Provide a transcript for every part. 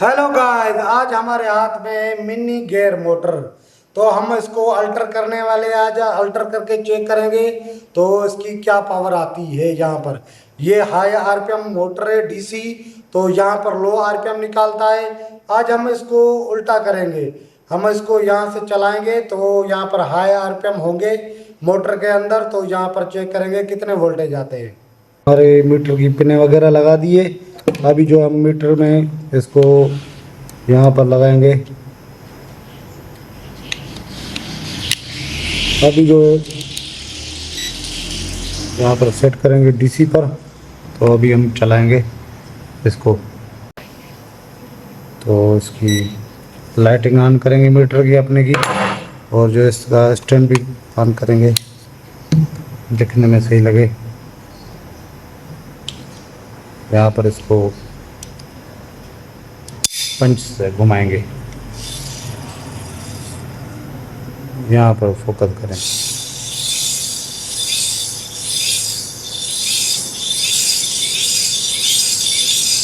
Hello guys, आज हमारे हाथ में मिनी गियर मोटर। तो हम इसको अल्टर करने वाले हैं। आज अल्टर करके चेक करेंगे तो इसकी क्या पावर आती है। यहाँ पर ये हाई आरपीएम मोटर है डीसी, तो यहाँ पर लो आरपीएम निकालता है। आज हम इसको उल्टा करेंगे। हम इसको यहाँ से चलाएंगे तो यहाँ पर हाई आरपीएम होंगे मोटर के अंदर। तो यहाँ पर चेक करेंगे कितने वोल्टेज आते हैं। हमारे मीटर की पिने वगैरह लगा दिए। अभी जो हम मीटर में इसको यहाँ पर लगाएंगे। अभी जो यहाँ पर सेट करेंगे डीसी पर। तो अभी हम चलाएंगे इसको। तो इसकी लाइटिंग ऑन करेंगे मीटर की अपने की, और जो इसका स्टैंड भी ऑन करेंगे दिखने में सही लगे। यहाँ पर इसको पंच से घुमाएंगे। यहाँ पर फोकस करें।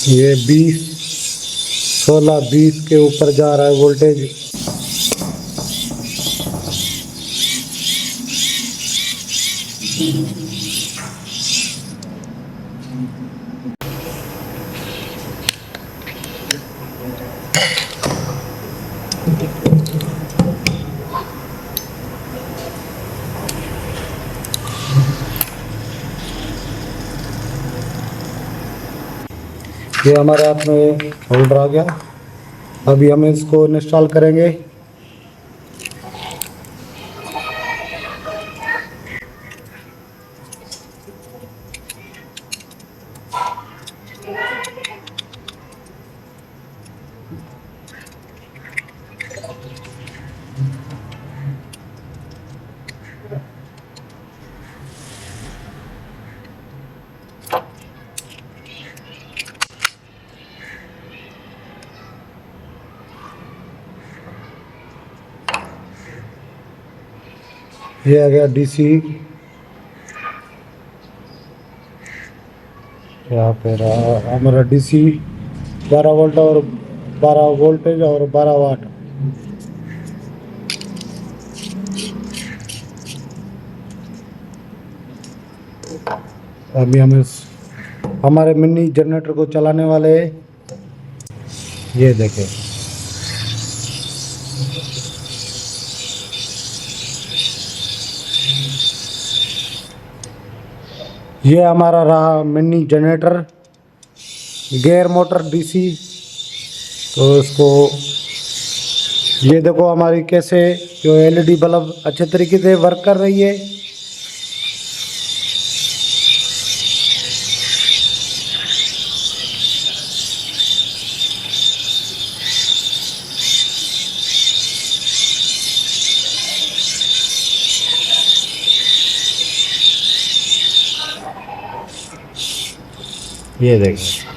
ये 16-20 के ऊपर जा रहा है वोल्टेज। ये हमारे हाथ में होल्डर आ गया। अभी हम इसको इंस्टॉल करेंगे। ये आ गया डीसी। यहाँ पे रहा हमारा डीसी 12 वोल्ट और 12 वोल्टेज और 12 वाट। अभी हम इस हमारे मिनी जनरेटर को चलाने वाले हैं। ये देखें, ये हमारा रहा mini generator gear motor DC. तो इसको ये देखो हमारी कैसे जो एलईडी बल्ब अच्छे तरीके से वर्क कर रही है। ये देखो।